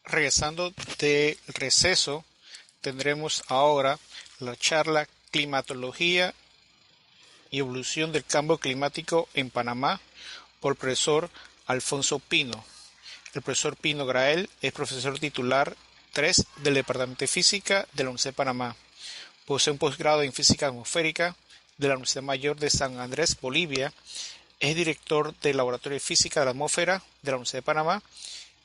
Regresando de receso, tendremos ahora la charla Climatología y Evolución del Cambio Climático en Panamá por el profesor Alfonso Pino. El profesor Pino Grael es profesor titular 3 del Departamento de Física de la Universidad de Panamá. Posee un posgrado en Física Atmosférica de la Universidad Mayor de San Andrés, Bolivia. Es director del Laboratorio de Física de la Atmósfera de la Universidad de Panamá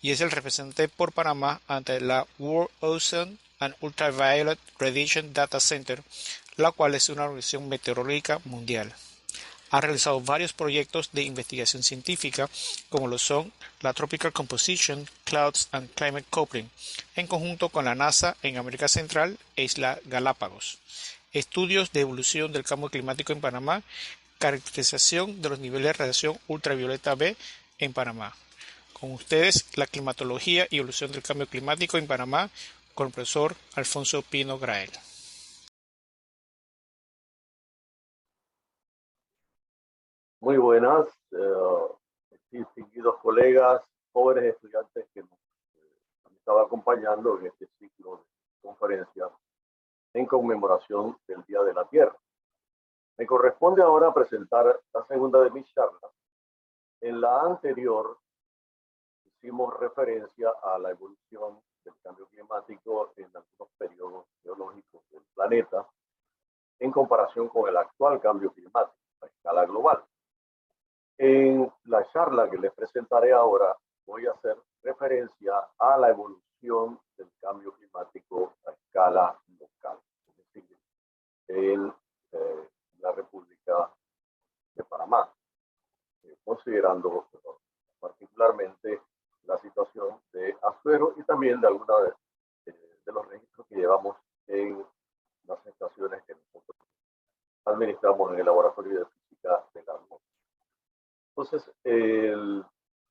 y es el representante por Panamá ante la World Ozone and Ultraviolet Radiation Data Center, la cual es una organización meteorológica mundial. Ha realizado varios proyectos de investigación científica, como lo son la Tropical Composition, Clouds and Climate Coupling, en conjunto con la NASA en América Central e Islas Galápagos. Estudios de evolución del cambio climático en Panamá, caracterización de los niveles de radiación ultravioleta B en Panamá. Con ustedes, la climatología y evolución del cambio climático en Panamá, con el profesor Alfonso Pino Grael. Muy buenas, distinguidos colegas, jóvenes estudiantes que nos han estado acompañando en este ciclo de conferencias en conmemoración del Día de la Tierra. Me corresponde ahora presentar la segunda de mis charlas. En la anterior hicimos referencia a la evolución del cambio climático en algunos periodos geológicos del planeta en comparación con el actual cambio climático a escala global. En la charla que les presentaré ahora voy a hacer referencia a la evolución del cambio climático a escala local, es decir, en la República de Panamá, considerando particularmente la situación de Azuero y también de algunos de los registros que llevamos en las estaciones que nosotros administramos en el Laboratorio de Física de la atmósfera. Entonces, el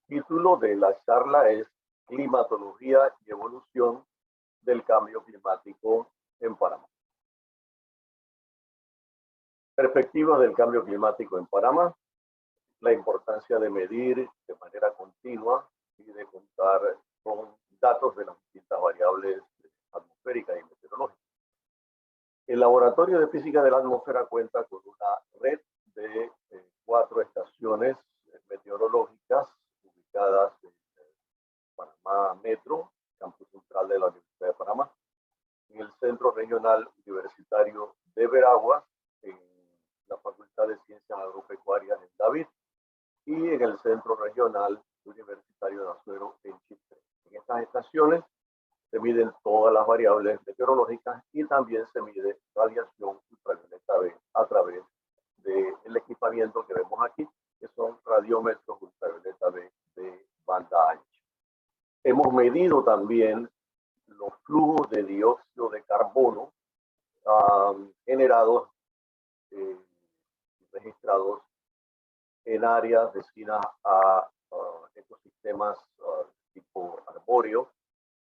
título de la charla es Climatología y Evolución del Cambio Climático en Panamá. Perspectivas del cambio climático en Panamá, la importancia de medir de manera continua y de contar con datos de las distintas variables atmosféricas y meteorológicas. El Laboratorio de Física de la Atmósfera cuenta con una red de 4 estaciones meteorológicas ubicadas en Panamá Metro, campus central de la Universidad de Panamá, en el Centro Regional Universitario de Veraguas, en la Facultad de Ciencias Agropecuarias en David, y en el Centro Regional Universitario de Azuero en Chitré. En estas estaciones se miden todas las variables meteorológicas y también se mide radiación ultravioleta B a través del equipamiento que vemos aquí, que son radiómetros ultravioleta B de banda ancha. Hemos medido también los flujos de dióxido de carbono generados y registrados en áreas vecinas a ecosistemas tipo arbóreo,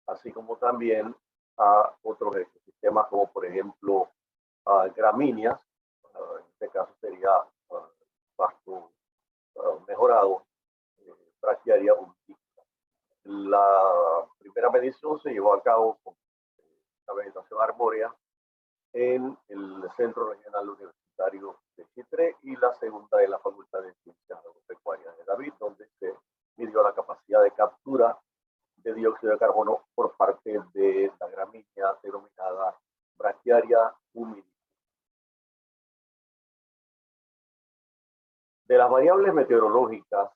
así como también a otros ecosistemas como por ejemplo gramíneas, en este caso sería pasto mejorado, braquiaria urtícola. La primera medición se llevó a cabo con la vegetación arbórea en el Centro Regional Universitario de Chitré y la segunda en la Facultad de Ciencias Agropecuarias de David, donde se midió la capacidad de captura de dióxido de carbono por parte de la gramínea denominada braquiaria humidifera. De las variables meteorológicas,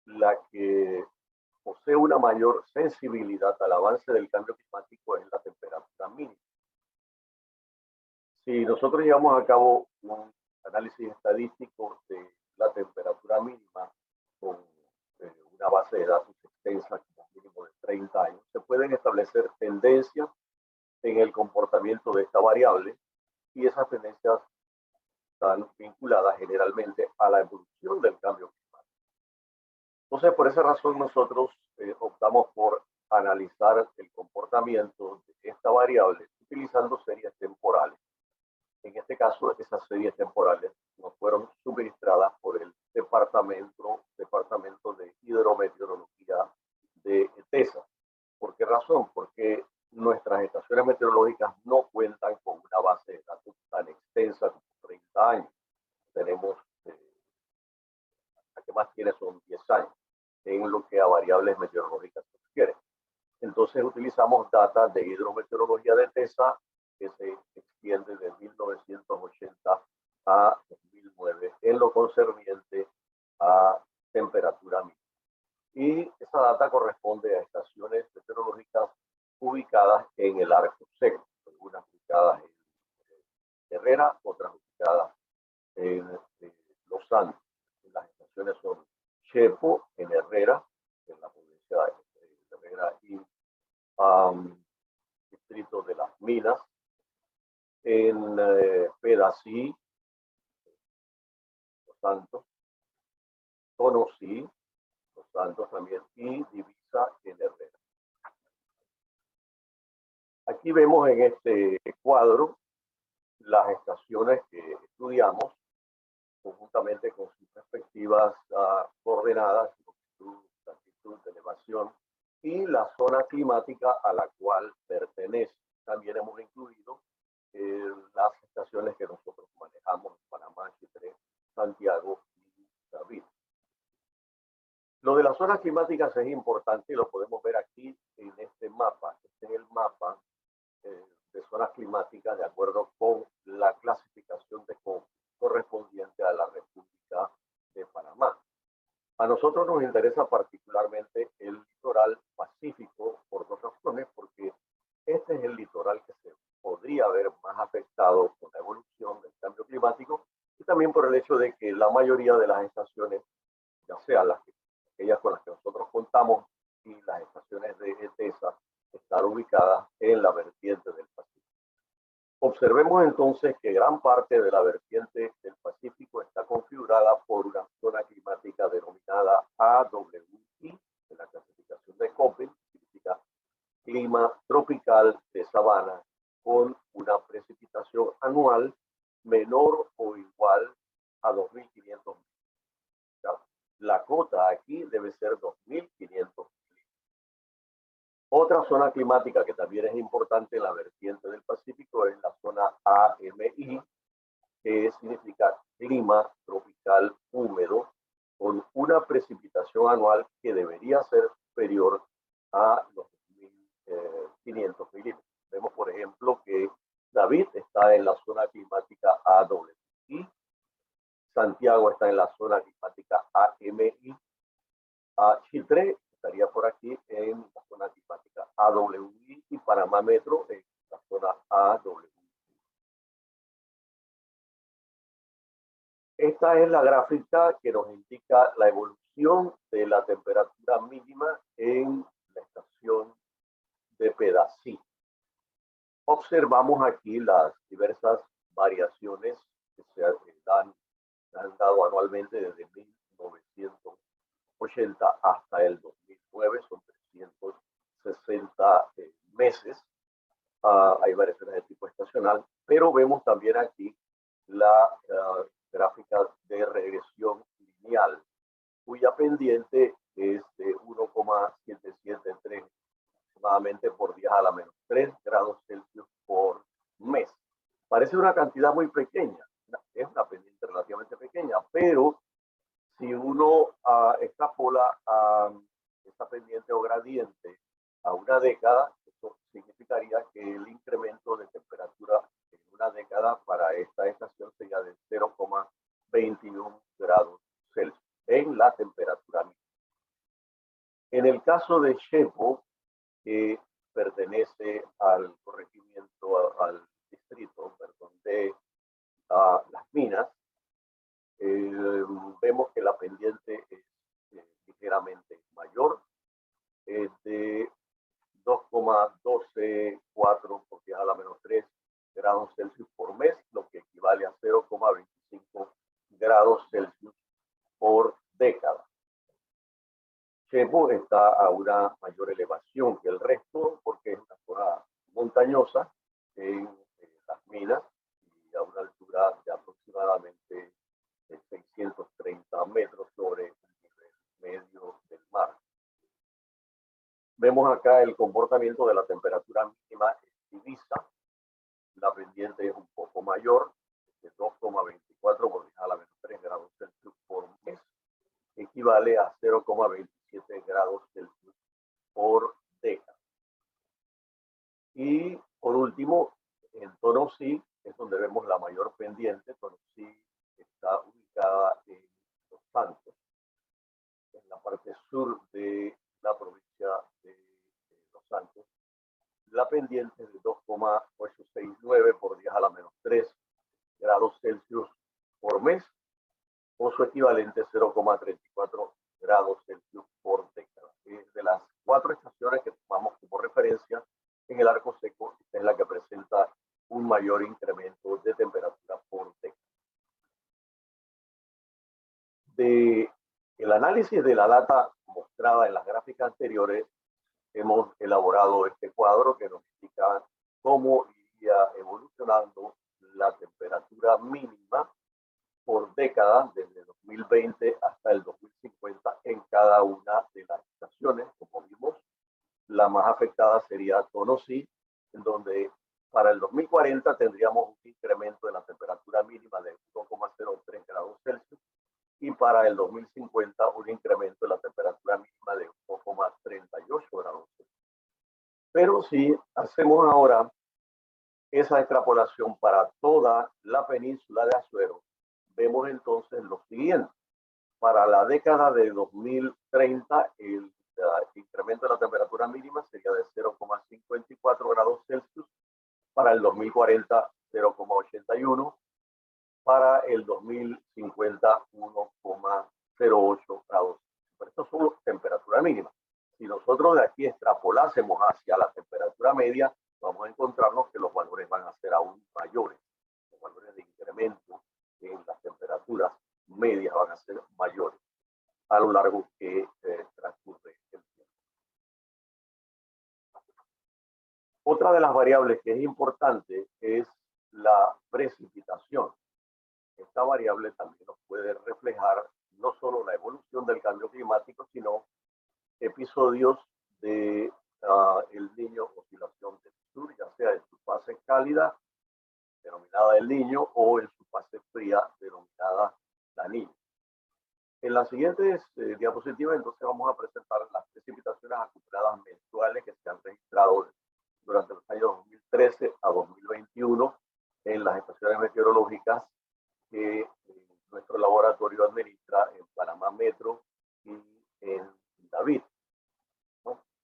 la que posee una mayor sensibilidad al avance del cambio climático es la temperatura mínima. Si nosotros llevamos a cabo un análisis estadístico de la temperatura mínima con una base de datos extensa, como mínimo de 30 años, se pueden establecer tendencias en el comportamiento de esta variable y esas tendencias están vinculadas generalmente a la evolución del cambio climático. Entonces, por esa razón nosotros optamos por analizar el comportamiento de esta variable utilizando series temporales. En este caso, esas series temporales nos fueron suministradas por el Departamento de Hidrometeorología de ETESA. ¿Por qué razón? Porque nuestras estaciones meteorológicas no cuentan con una base de datos tan extensa como 30 años. Tenemos, la que más tiene son 10 años, en lo que a variables meteorológicas se refiere. Entonces utilizamos data de hidrometeorología de TESA que se extiende de 1980 a 2009 en lo concerniente a temperatura mínima. Y esa data corresponde a estaciones meteorológicas ubicadas en el arco seco, algunas ubicadas en Herrera, otras ubicadas en Los Santos. Las estaciones son Chepo, en Herrera, en la provincia de Herrera y distrito de Las Minas, en Pedací, Los Santos, Tonosí, Los Santos también, y Divisa, en Herrera. Aquí vemos en este cuadro las estaciones que estudiamos conjuntamente con sus respectivas coordenadas, latitud, elevación y la zona climática a la cual pertenece. También hemos incluido las estaciones que nosotros manejamos en Panamá, Chitré, Santiago y David. Lo de las zonas climáticas es importante y lo podemos ver aquí en este mapa. Este es el mapa de zonas climáticas de acuerdo con la clasificación de CONFI correspondiente a la República de Panamá. A nosotros nos interesa particularmente el litoral pacífico por dos razones, porque este es el litoral que se podría ver más afectado por la evolución del cambio climático y también por el hecho de que la mayoría de las estaciones, ya sean aquellas con las que nosotros contamos y las estaciones de ETESA, están ubicadas en la vertiente del Pacífico. Observemos entonces que gran parte de la vertiente del Pacífico está configurada por una zona climática denominada AWI, en la clasificación de Köppen, que significa clima tropical de sabana, con una precipitación anual menor o igual a 2.500 milímetros. La cota aquí debe ser 2.500. Otra zona climática que también es importante en la vertiente del Pacífico es la zona AMI, que significa clima tropical húmedo, con una precipitación anual que debería ser superior a los 2.500 milímetros. Vemos, por ejemplo, que David está en la zona climática AWI, Santiago está en la zona climática AMI, Chitré estaría por aquí en la zona climática AWI y Panamá Metro en la zona AWI. Esta es la gráfica que nos indica la evolución de la temperatura mínima en la estación de Pedací. Observamos aquí las diversas variaciones que se han dado anualmente desde 1980 hasta el 2009, son 360 meses. Hay variaciones de tipo estacional, pero vemos también aquí la gráfica de regresión lineal, cuya pendiente es de 1,773 aproximadamente por 10 a la menos 3 grados Celsius por mes. Parece una cantidad muy pequeña, es una pendiente relativamente pequeña, pero si uno extrapola esta pendiente o gradiente a una década, eso significaría que el incremento de temperatura en una década para esta estación sería de 0,21 grados Celsius en la temperatura mínima. En el caso de Chepo, que pertenece al corregimiento, al distrito, perdón, de Las Minas, vemos que la pendiente es ligeramente mayor, de 2,124 por 10 a la menos 3 grados Celsius por mes, lo que equivale a 0,25 grados Celsius por década. Chepo está a una mayor elevación que el resto porque es una zona montañosa en Las Minas y a una altura de aproximadamente 630 metros sobre el nivel medio del mar. Vemos acá el comportamiento de la temperatura mínima en divisa. La pendiente es un poco mayor, de 2,24 por 10 a la menos 3 grados Celsius por mes, equivale a 0,27 grados Celsius por década. Y por último, en Tonosí es donde vemos la mayor pendiente. Tonosí está ubicada en Los Santos, en la parte sur de la provincia de Los Santos. La pendiente es de 2,869 por 10 a la menos 3 grados Celsius por mes, o su equivalente 0,34 grados Celsius por década. De las 4 estaciones que tomamos como referencia en el arco seco, esta es la que presenta un mayor incremento de temperatura por década. El análisis de la data mostrada en las gráficas anteriores, hemos elaborado este cuadro que nos indica cómo iría evolucionando la temperatura mínima por década desde 2020 hasta el 2050 en cada una de las estaciones. Como vimos, la más afectada sería Tonosí, en donde para el 2040 tendríamos un incremento de la temperatura mínima de 1,03 grados Celsius y para el 2050 un incremento de la temperatura mínima de 1,38 grados Celsius. Pero si hacemos ahora esa extrapolación para toda la península de Azuero, vemos entonces lo siguiente. Para la década de 2030, el incremento de la temperatura mínima sería de 0,54 grados Celsius, para el 2040 0,81, para el 2050 1,08 grados. Pero esto son temperaturas mínimas. Si nosotros de aquí extrapolásemos hacia la temperatura media, vamos a encontrarnos que los valores van a ser aún mayores. Los valores de incremento en las temperaturas medias van a ser mayores a lo largo que transcurre el tiempo. Otra de las variables que es importante es la precipitación. Esta variable también nos puede reflejar no solo la evolución del cambio climático, sino episodios de el Niño, oscilación del sur, ya sea en su fase cálida, denominada el Niño, o en su fase fría, denominada la Niña. En las siguientes diapositivas, entonces, vamos a presentar las precipitaciones acumuladas mensuales que se han registrado durante los años 2013 a 2021 en las estaciones meteorológicas que nuestro laboratorio administra en Panamá Metro y en David.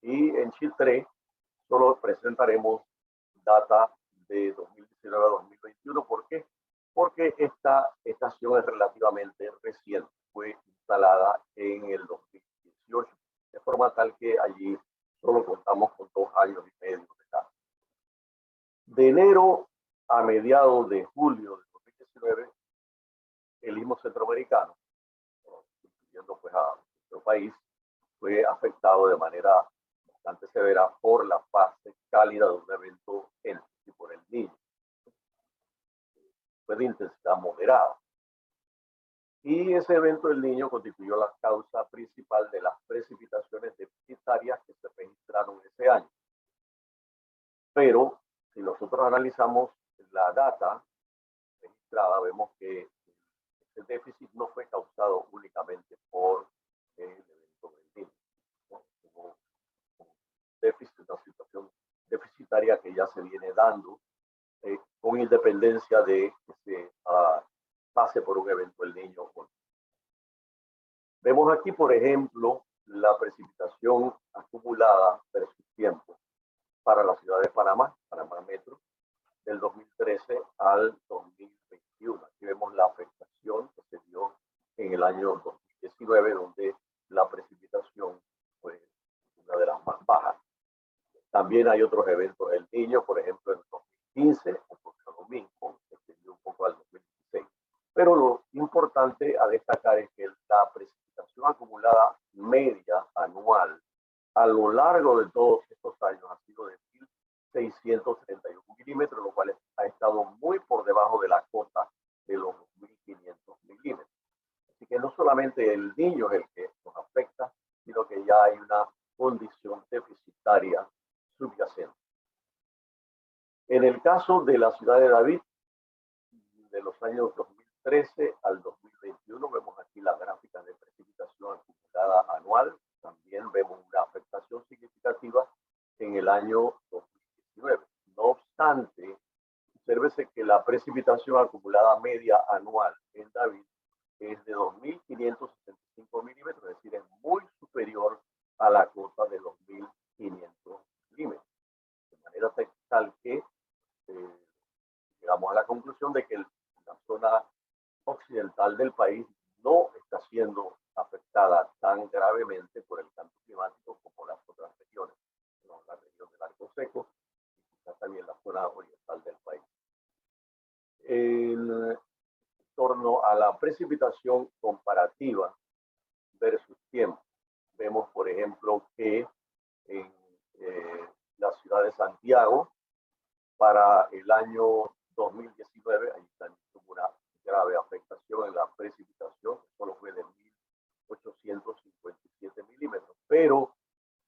Y en Chitré solo presentaremos data de 2019 a 2021. ¿Por qué? Porque esta estación es relativamente reciente. Fue instalada en el 2018, de forma tal que allí solo contamos con 2 años y medio de data. De enero a mediados de julio de 2019, el Istmo Centroamericano, incluyendo pues a nuestro país, fue afectado de manera bastante severa por la fase cálida de un evento y por el Niño. Fue de intensidad moderada. Y ese evento del Niño constituyó la causa principal de las precipitaciones deficitarias que se registraron ese año. Pero si nosotros analizamos la data registrada, vemos que el déficit no fue causado únicamente por el evento del Niño, ¿no? Hubo déficit, una situación deficitaria que ya se viene dando con independencia de que se pase por un evento el Niño. Vemos aquí, por ejemplo, la precipitación acumulada versus tiempo para la ciudad de Panamá, Panamá Metro, del 2013 al 2021. Aquí vemos la afectación que se dio en el año 2019, donde la precipitación fue una de las más bajas. También hay otros eventos del Niño, por ejemplo, en el 2015, ocurrió lo mismo, que se dio un poco al 2016. Pero lo importante a destacar es que la precipitación acumulada media anual a lo largo de todos estos años ha sido de 1.631 milímetros, lo cual ha estado muy por debajo de la cota de los 2.500 milímetros. Así que no solamente el Niño es el que nos afecta, sino que ya hay una condición deficitaria En el caso de la ciudad de David, de los años 2013 al 2021, vemos aquí la gráfica de precipitación acumulada anual. También vemos una afectación significativa en el año 2019. No obstante, obsérvese que la precipitación acumulada media anual en David es de 2.565 milímetros, es decir, es muy superior a la cota de 2.500 milímetros. De manera tal que llegamos a la conclusión de que la zona occidental del país no está siendo afectada tan gravemente por el cambio climático como las otras regiones, ¿no? La región del Arco Seco y quizás también la zona oriental del país. En torno a la precipitación comparativa versus tiempo, vemos, por ejemplo, que en la ciudad de Santiago, para el año 2019, ahí también tuvo una grave afectación en la precipitación, solo fue de 1.857 milímetros, pero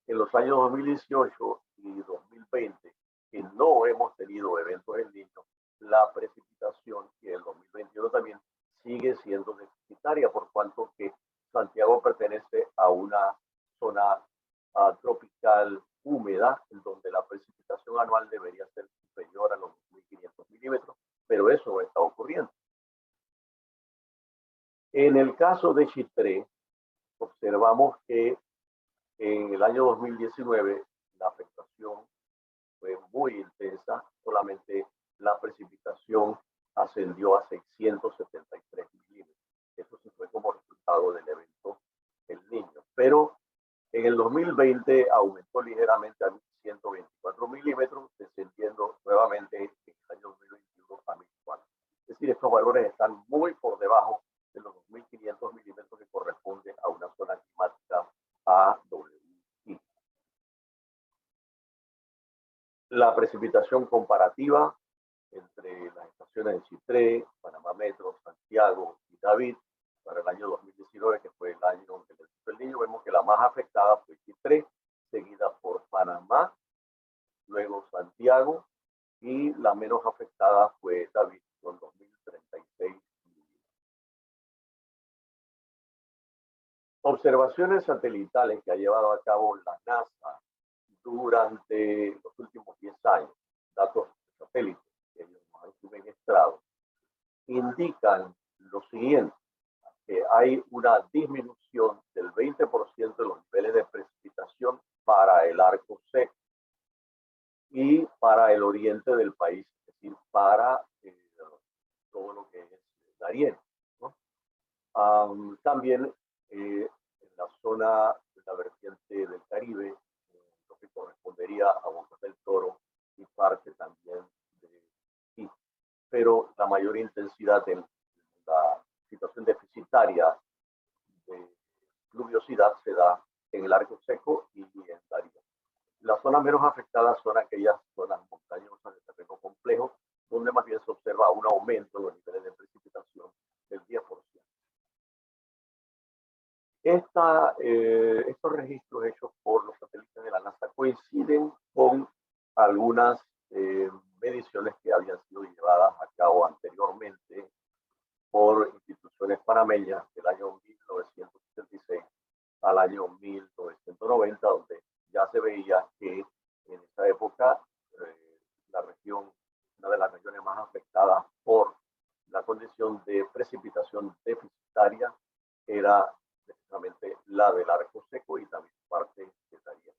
en los años 2018 y 2020, que no hemos tenido eventos en Niño, la precipitación, y en el 2021 también, sigue siendo deficitaria, por cuanto que Santiago pertenece a una zona tropical húmeda, en donde la precipitación anual debería ser superior a los 2.500 milímetros, pero eso no está ocurriendo. En el caso de Chitré, observamos que en el año 2019 la afectación fue muy intensa, solamente la precipitación ascendió a 673 milímetros. Eso sí fue como resultado del evento El Niño. Pero en el 2020 aumentó ligeramente a 124 milímetros, descendiendo nuevamente en el año 2021 a 1.004. Es decir, estos valores están muy por debajo de los 2.500 milímetros que corresponde a una zona climática AWI. La precipitación comparativa entre las estaciones de Chitré, Panamá Metro, Santiago y David para el año 2019, que fue el año del Niño, vemos que la más afectada fue Chitré, seguida por Panamá, luego Santiago, y la menos afectada fue David, con 2.036 milímetros. Observaciones satelitales que ha llevado a cabo la NASA durante los últimos 10 años, datos de satélites que ellos nos han suministrado, indican lo siguiente: que hay una disminución del 20% de los niveles de precipitación para el arco seco y para el oriente del país, es decir, para todo lo que es Darién, ¿no? También en la zona de la vertiente del Caribe, lo que correspondería a Bocas del Toro y parte también de aquí. Pero la mayor intensidad en la situación deficitaria de pluviosidad se da en el arco seco y en Darién. Las zonas menos afectadas son aquellas zonas montañosas de terreno complejo, donde más bien se observa un aumento en los niveles de precipitación del 10%. Estos registros hechos por los satélites de la NASA coinciden con algunas mediciones que habían sido llevadas a cabo anteriormente por instituciones panameñas del año 1976 al año 1990, donde ya se veía que en esa época la región, una de las regiones más afectadas por la condición de precipitación deficitaria, era precisamente la del arco seco y también parte de Darién.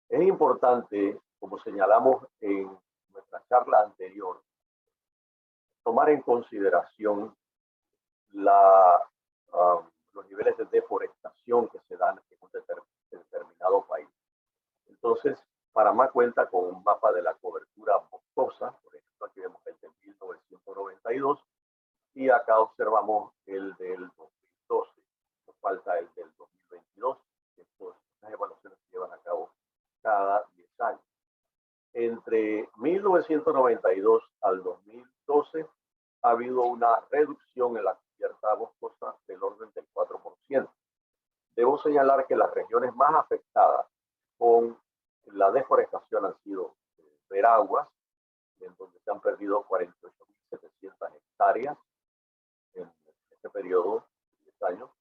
Es importante, como señalamos en nuestra charla anterior, tomar en consideración los niveles de deforestación que se dan en un determinado país. Entonces, Panamá cuenta con un mapa de la cobertura boscosa, por ejemplo, aquí vemos el de 1992, y acá observamos el del 2012. Nos falta el del 2022. Estas evaluaciones se llevan a cabo cada 10 años. Entre 1992 al 2012 ha habido una reducción en la cubierta boscosa del orden del 4%. Debo señalar que las regiones más afectadas con la deforestación han sido Veraguas, en donde se han perdido 48.700 hectáreas en este periodo de 10 años.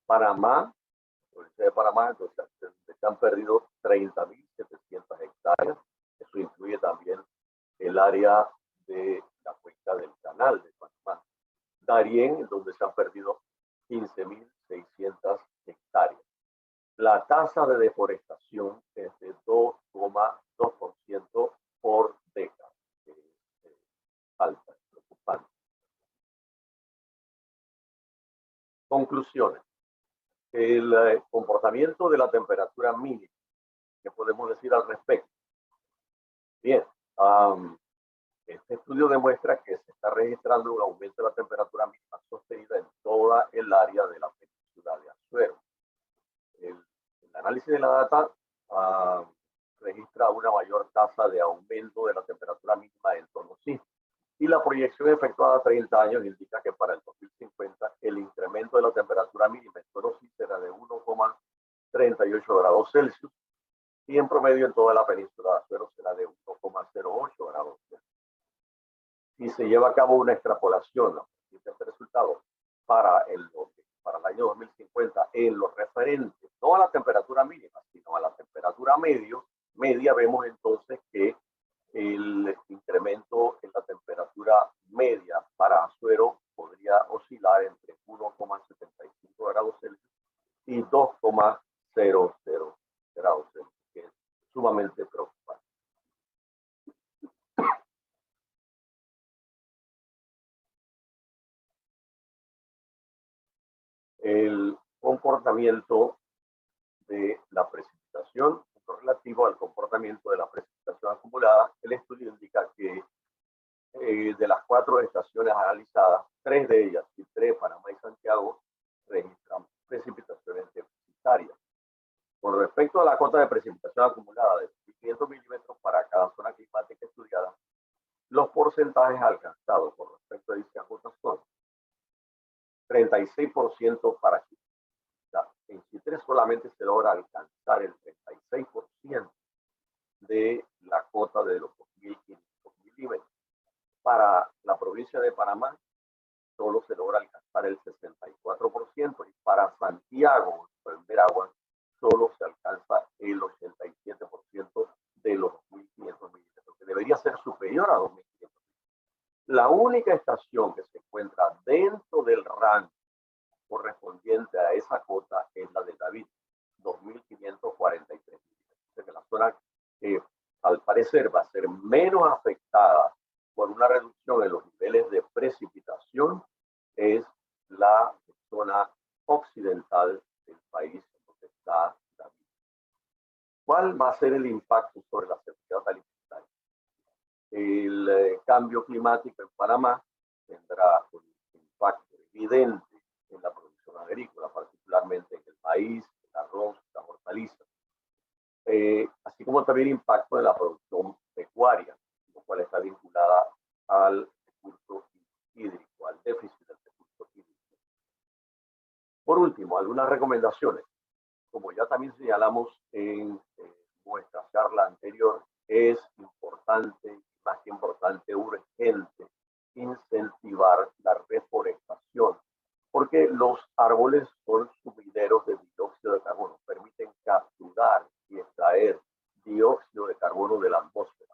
Panamá, provincia de Panamá, entonces se han perdido 30.700 hectáreas. Eso incluye también el área de la cuenca del canal de Panamá. Darién, donde se han perdido 15.600 hectáreas. La tasa de deforestación es de 2,2% por década. Alta, preocupante. Conclusiones. El comportamiento de la temperatura mínima. ¿Qué podemos decir al respecto? Bien, este estudio demuestra que se está registrando un aumento de la temperatura mínima sostenida en toda el área de la península de Azuero. El análisis de la data registra una mayor tasa de aumento de la temperatura mínima en Tonosí. Y la proyección efectuada a 30 años indica que para el 2050 el incremento de la temperatura mínima en Tonosí será de 1,38 grados Celsius y en promedio en toda la península de Azuero será de 1,08 grados Celsius. Si se lleva a cabo una extrapolación de este resultado para el año 2050 en lo referente no a la temperatura mínima, sino a la temperatura media, vemos entonces que el incremento en la temperatura media para Azuero podría oscilar entre 1,75 grados Celsius y 2,00 grados Celsius, que es sumamente preocupante. El comportamiento de la precipitación, relativo al comportamiento de la precipitación acumulada, el estudio indica que de las 4 estaciones analizadas, 3 de ellas, Chitré, Panamá y Santiago, registran precipitaciones deficitarias. Con respecto a la cota de precipitación acumulada de 500 milímetros para cada zona climática estudiada, los porcentajes alcanzados con respecto a dicha cota son 36% para Chitré. En Chitré solamente se logra alcanzar el 36% de la cota de los 2.500 milímetros. Para la provincia de Panamá solo se logra alcanzar el 64% y para Santiago, en Veraguas, solo se alcanza el 87% de los 2.500 milímetros, que debería ser superior a 2.500 milímetros. La única estación que se encuentra dentro del rango correspondiente a esa cota es la de David, 2.543 milímetros. Que la zona que al parecer va a ser menos afectada por una reducción en los niveles de precipitación es la zona occidental del país donde está David. ¿Cuál va a ser el impacto sobre la seguridad alimentaria? El cambio climático en Panamá tendrá un impacto evidente en la producción agrícola, particularmente en el maíz, el arroz, la hortaliza, así como también impacto en la producción pecuaria, lo cual está vinculada al recurso hídrico, al déficit del recurso hídrico. Por último, algunas recomendaciones. Como ya también señalamos en nuestra charla anterior, es importante, más que importante, urgente, incentivar la reforestación, porque los árboles son sumideros de dióxido de carbono, permiten capturar y extraer dióxido de carbono de la atmósfera.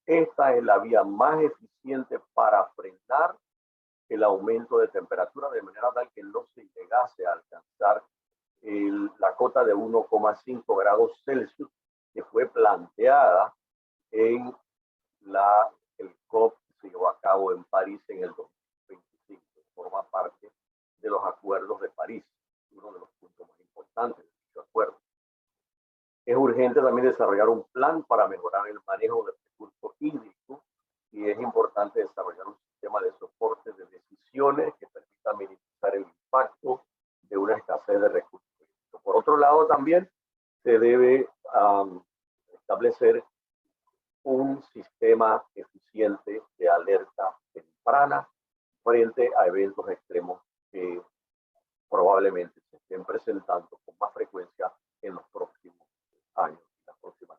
Esta es la vía más eficiente para frenar el aumento de temperatura, de manera tal que no se llegase a alcanzar la cota de 1,5 grados Celsius que fue planteada en el COP que se llevó a cabo en París en el 2025. Forma parte de los acuerdos de París, uno de los puntos más importantes de dicho acuerdo. Es urgente también desarrollar un plan para mejorar el manejo del recurso hídrico y es importante desarrollar un sistema de soporte de decisiones que permita minimizar el impacto de una escasez de recursos hídricos. Por otro lado, también se debe establecer un sistema eficiente de alerta temprana frente a eventos extremos que probablemente se estén presentando con más frecuencia en los próximos años, en las próximas